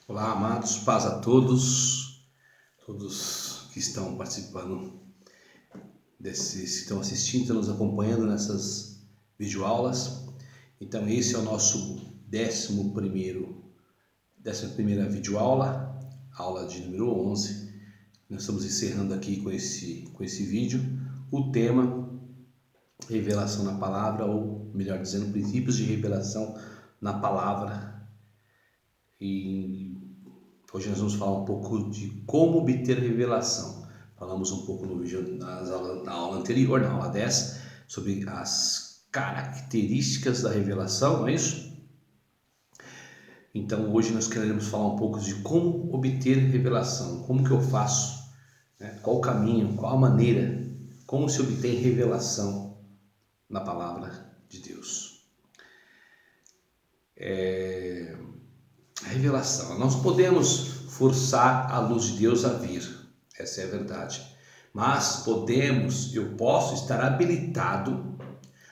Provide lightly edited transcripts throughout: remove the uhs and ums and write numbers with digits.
Olá, amados, paz a todos que estão participando que estão assistindo, estão nos acompanhando nessas videoaulas. Então, esse é o nosso 11ª videoaula, aula de número 11. Nós estamos encerrando aqui com esse vídeo o tema revelação na palavra, ou melhor dizendo, princípios de revelação na palavra. E hoje nós vamos falar um pouco de como obter revelação. Falamos um pouco no vídeo na aula anterior, na aula 10, sobre as características da revelação, não é isso? Então hoje nós queremos falar um pouco de como obter revelação, como que eu faço, né? Qual o caminho, qual a maneira, como se obtém revelação na palavra de Deus. A revelação, nós podemos forçar a luz de Deus a vir, essa é a verdade, mas eu posso estar habilitado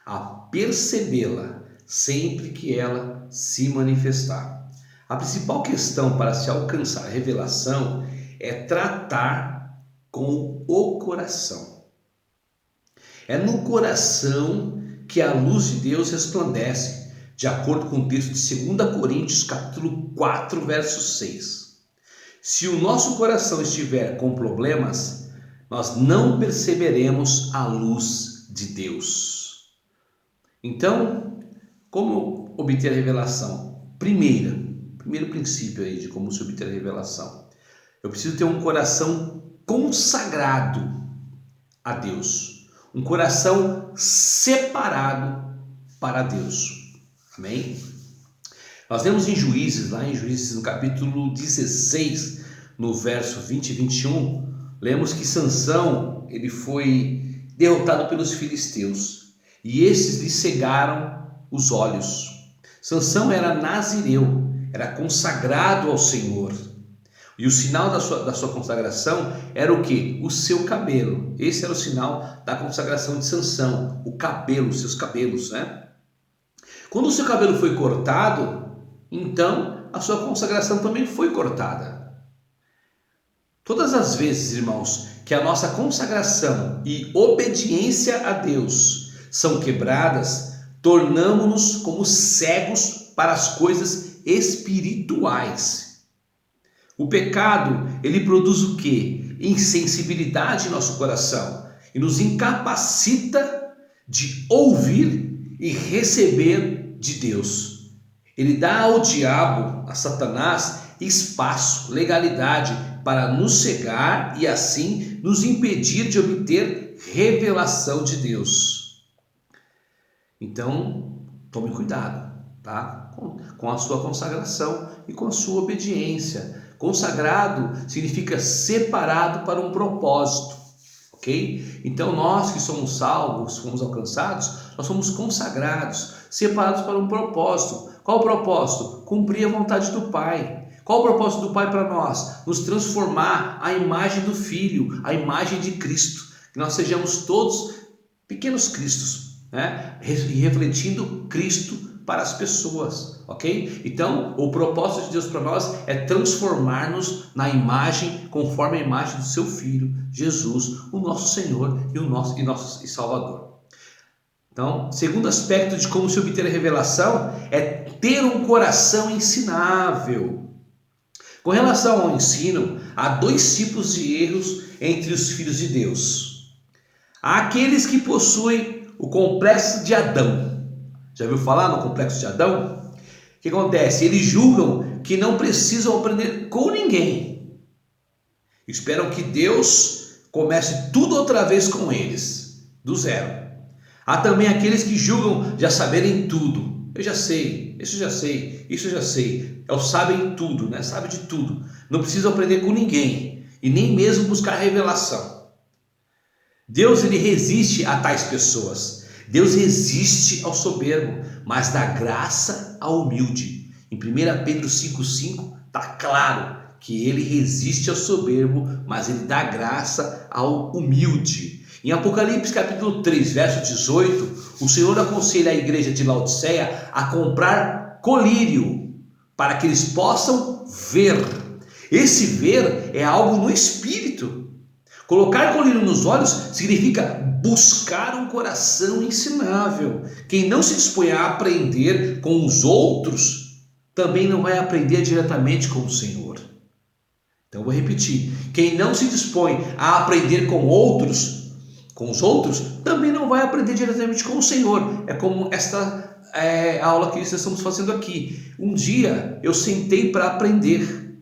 a percebê-la sempre que ela se manifestar. A principal questão para se alcançar a revelação é tratar com o coração. É no coração que a luz de Deus resplandece, de acordo com o texto de 2 Coríntios, capítulo 4, verso 6. Se o nosso coração estiver com problemas, nós não perceberemos a luz de Deus. Então, como obter a revelação? Primeiro princípio aí de como se obter a revelação. Eu preciso ter um coração consagrado a Deus. Um coração separado para Deus. Amém? Nós lemos em Juízes, lá em Juízes no capítulo 16, no verso 20 e 21, lemos que Sansão, ele foi derrotado pelos filisteus, e estes lhe cegaram os olhos. Sansão era nazireu, era consagrado ao Senhor, e o sinal da sua consagração era o quê? O seu cabelo. Esse era o sinal da consagração de Sansão, o cabelo, seus cabelos, né? Quando o seu cabelo foi cortado, então a sua consagração também foi cortada. Todas as vezes, irmãos, que a nossa consagração e obediência a Deus são quebradas, tornamo-nos como cegos para as coisas espirituais. O pecado, ele produz o quê? Insensibilidade em nosso coração e nos incapacita de ouvir e receber de Deus. Ele dá ao diabo, a Satanás, espaço, legalidade para nos cegar e assim nos impedir de obter revelação de Deus. Então, tome cuidado, tá? Com a sua consagração e com a sua obediência. Consagrado significa separado para um propósito, ok? Então nós que somos salvos, fomos alcançados, nós somos consagrados, separados para um propósito. Qual o propósito? Cumprir a vontade do Pai. Qual o propósito do Pai para nós? Nos transformar à imagem do Filho, à imagem de Cristo. Que nós sejamos todos pequenos Cristos, né? E refletindo Cristo para as pessoas, ok? Então, o propósito de Deus para nós é transformar-nos na imagem, conforme a imagem do seu Filho, Jesus, o nosso Senhor e nosso Salvador. Então, segundo aspecto de como se obter a revelação é ter um coração ensinável. Com relação ao ensino, há dois tipos de erros entre os filhos de Deus. Há aqueles que possuem o complexo de Adão. Já ouviu falar no complexo de Adão? O que acontece? Eles julgam que não precisam aprender com ninguém. Esperam que Deus comece tudo outra vez com eles, do zero. Há também aqueles que julgam já saberem tudo. Eu já sei, isso eu já sei, isso eu já sei. Eles sabem tudo, né? Sabe de tudo. Não precisam aprender com ninguém e nem mesmo buscar revelação. Deus, ele resiste a tais pessoas. Deus resiste ao soberbo, mas dá graça ao humilde. Em 1 Pedro 5,5 está claro que ele resiste ao soberbo, mas ele dá graça ao humilde. Em Apocalipse capítulo 3, verso 18, o Senhor aconselha a igreja de Laodiceia a comprar colírio para que eles possam ver. Esse ver é algo no espírito. Colocar colírio nos olhos significa buscar um coração ensinável. Quem não se dispõe a aprender com os outros, também não vai aprender diretamente com o Senhor. Então eu vou repetir: quem não se dispõe a aprender com os outros, também não vai aprender diretamente com o Senhor. É como esta aula que nós estamos fazendo aqui. Um dia eu sentei para aprender,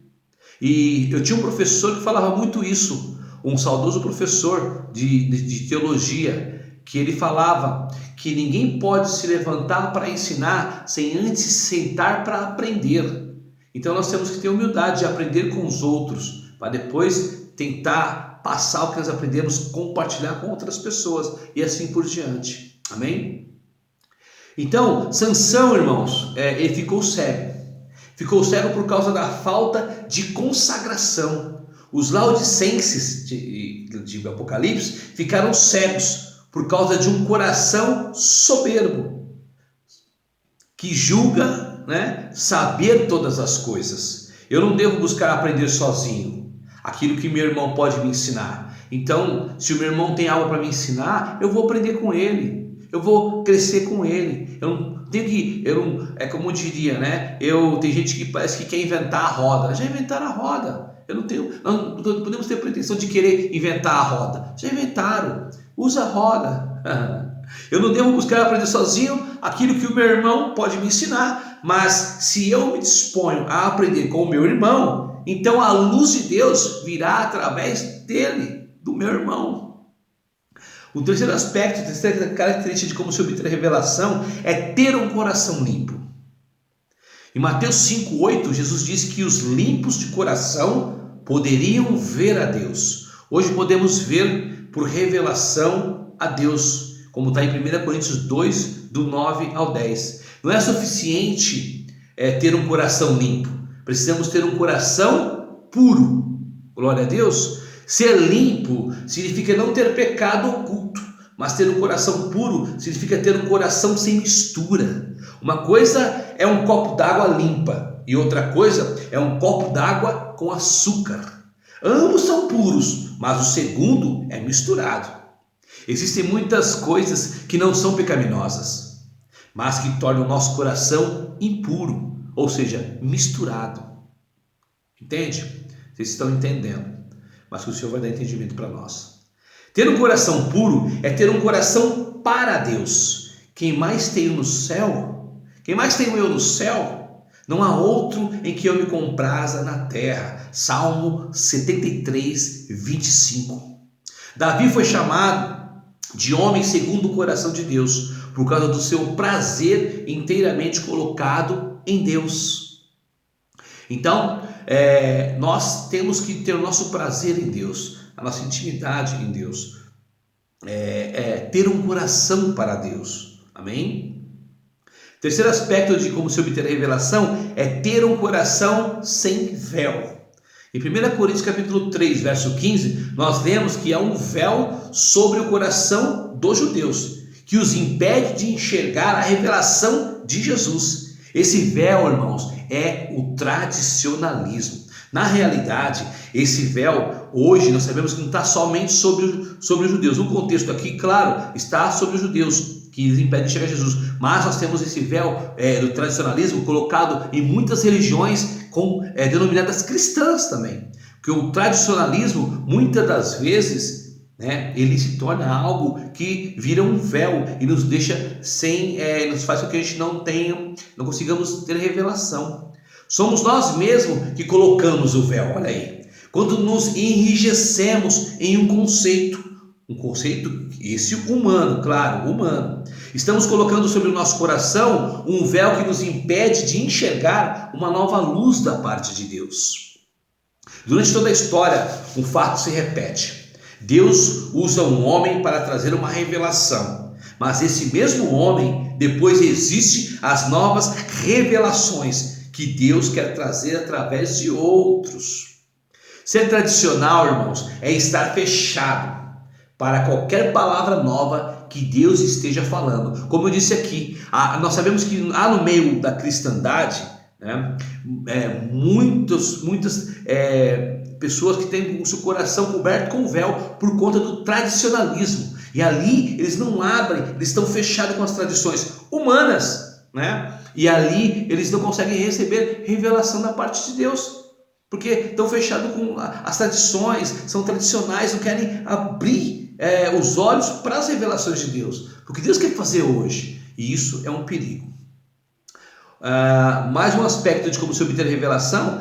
e eu tinha um professor que falava muito isso, um saudoso professor de teologia, que ele falava que ninguém pode se levantar para ensinar sem antes sentar para aprender. Então nós temos que ter humildade de aprender com os outros, para depois tentar passar o que nós aprendemos, compartilhar com outras pessoas e assim por diante. Amém? Então, Sansão, irmãos, ele ficou cego. Ficou cego por causa da falta de consagração. Os laodicenses de Apocalipse ficaram cegos por causa de um coração soberbo, que julga, saber todas as coisas. Eu não devo buscar aprender sozinho aquilo que meu irmão pode me ensinar. Então, se o meu irmão tem algo para me ensinar, eu vou aprender com ele. Eu vou crescer com ele. Eu não tenho que, é como eu diria, tem gente que parece que quer inventar a roda. Já inventaram a roda. Nós não podemos ter pretensão de querer inventar a roda. Já inventaram. Usa a roda. Eu não devo buscar aprender sozinho aquilo que o meu irmão pode me ensinar, mas se eu me disponho a aprender com o meu irmão, então a luz de Deus virá através dele, do meu irmão. O terceiro aspecto, a terceira característica de como se obter a revelação é ter um coração limpo. Em Mateus 5,8, Jesus diz que os limpos de coração poderiam ver a Deus. Hoje podemos ver por revelação a Deus, como está em 1 Coríntios 2, do 9 ao 10. Não é suficiente ter um coração limpo, precisamos ter um coração puro. Glória a Deus. Ser limpo significa não ter pecado oculto, mas ter um coração puro significa ter um coração sem mistura. Uma coisa é um copo d'água limpa e outra coisa é um copo d'água com açúcar. Ambos são puros, mas o segundo é misturado. Existem muitas coisas que não são pecaminosas, mas que tornam o nosso coração impuro, ou seja, misturado. Entende? Vocês estão entendendo? Mas que o Senhor vai dar entendimento para nós. Ter um coração puro é ter um coração para Deus. Quem mais tenho no céu? Quem mais tenho eu no céu? Não há outro em que eu me compraza na terra. Salmo 73, 25. Davi foi chamado de homem segundo o coração de Deus, por causa do seu prazer inteiramente colocado em Deus. Então, nós temos que ter o nosso prazer em Deus, a nossa intimidade em Deus, ter um coração para Deus. Amém? Terceiro aspecto de como se obter a revelação é ter um coração sem véu. Em 1 Coríntios capítulo 3, verso 15, nós vemos que há um véu sobre o coração dos judeus, que os impede de enxergar a revelação de Jesus. Esse véu, irmãos, é o tradicionalismo. Na realidade, esse véu, hoje, nós sabemos que não está somente sobre os judeus. No contexto aqui, claro, está sobre os judeus, que os impedem de enxergar Jesus. Mas nós temos esse véu do tradicionalismo colocado em muitas religiões denominadas cristãs também. Porque o tradicionalismo, muitas das vezes, ele se torna algo que vira um véu e nos deixa nos faz com que a gente não consigamos ter revelação. Somos nós mesmos que colocamos o véu, olha aí. Quando nos enrijecemos em um conceito esse humano, claro, humano. Estamos colocando sobre o nosso coração um véu que nos impede de enxergar uma nova luz da parte de Deus. Durante toda a história, um fato se repete. Deus usa um homem para trazer uma revelação, mas esse mesmo homem depois existe as novas revelações que Deus quer trazer através de outros. Ser tradicional, irmãos, é estar fechado para qualquer palavra nova que Deus esteja falando. Como eu disse aqui, nós sabemos que há no meio da cristandade, né? Muitas pessoas que têm o seu coração coberto com véu por conta do tradicionalismo. E ali eles não abrem, eles estão fechados com as tradições humanas, né? E ali eles não conseguem receber revelação da parte de Deus, porque estão fechados com as tradições, são tradicionais, não querem abrir os olhos para as revelações de Deus, porque Deus quer fazer hoje, e isso é um perigo. Mais um aspecto de como se obter revelação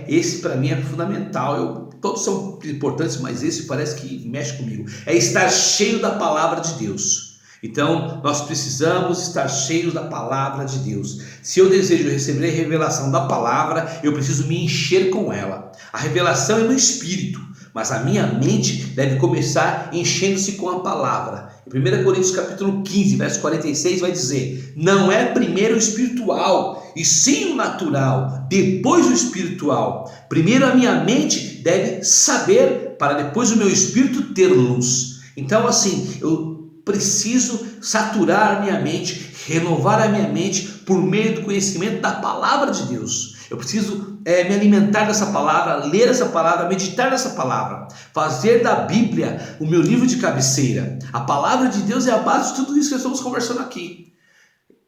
esse para mim é fundamental. Todos são importantes, mas esse parece que mexe comigo. É estar cheio da palavra de Deus. Então nós precisamos estar cheios da palavra de Deus. Se eu desejo receber a revelação da palavra, eu preciso me encher com ela. A revelação é no espírito, mas a minha mente deve começar enchendo-se com a palavra. Em 1 Coríntios capítulo 15, verso 46 vai dizer: não é primeiro o espiritual, e sim o natural, depois o espiritual. Primeiro a minha mente deve saber, para depois o meu espírito ter luz. Então assim, eu preciso saturar a minha mente, renovar a minha mente por meio do conhecimento da palavra de Deus. Eu preciso me alimentar dessa palavra, ler essa palavra, meditar nessa palavra, fazer da Bíblia o meu livro de cabeceira. A palavra de Deus é a base de tudo isso que estamos conversando aqui.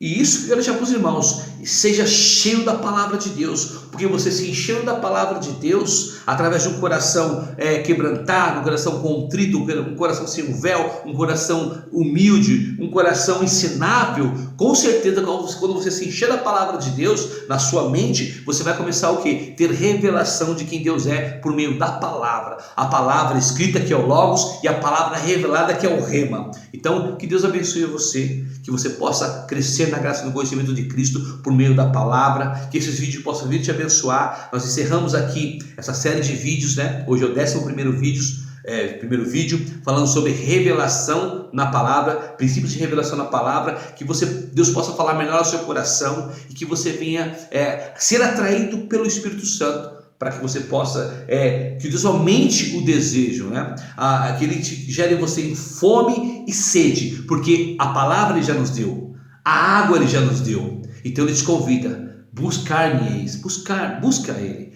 E isso que eu quero deixar para os irmãos: seja cheio da palavra de Deus, porque você se enchendo da palavra de Deus, através de um coração quebrantado, um coração contrito, um coração sem véu, um coração humilde, um coração ensinável, com certeza quando você se encher da palavra de Deus na sua mente, você vai começar o quê? Ter revelação de quem Deus é por meio da palavra. A palavra escrita que é o Logos e a palavra revelada que é o Rema. Então que Deus abençoe você, que você possa crescer na graça e no conhecimento de Cristo por meio da palavra, que esses vídeos possam vir te abençoar. Nós encerramos aqui essa série de vídeos, né? Hoje é o 11º primeiro vídeo falando sobre revelação na palavra, princípios de revelação na palavra, que Deus possa falar melhor ao seu coração e que você venha ser atraído pelo Espírito Santo, para que você possa, que Deus aumente o desejo, né? Que Ele gere em você fome e sede, porque a palavra Ele já nos deu, a água Ele já nos deu. Então Ele te convida: buscar-me-eis, busca Ele.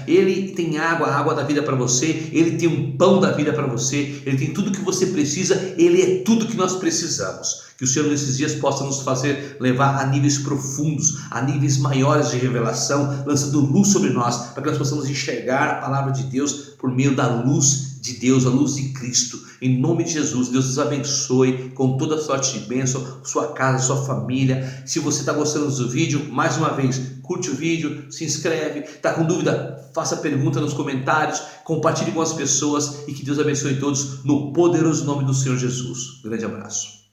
Ele tem a água da vida para você, Ele tem um pão da vida para você, Ele tem tudo que você precisa, Ele é tudo que nós precisamos. Que o Senhor nesses dias possa nos fazer levar a níveis profundos, a níveis maiores de revelação, lançando luz sobre nós, para que nós possamos enxergar a palavra de Deus por meio da luz de Deus, a luz de Cristo. Em nome de Jesus, Deus nos abençoe com toda sorte de bênção, sua casa, sua família. Se você está gostando do vídeo, mais uma vez, curte o vídeo, se inscreve. Está com dúvida? Faça pergunta nos comentários, compartilhe com as pessoas e que Deus abençoe todos no poderoso nome do Senhor Jesus. Um grande abraço.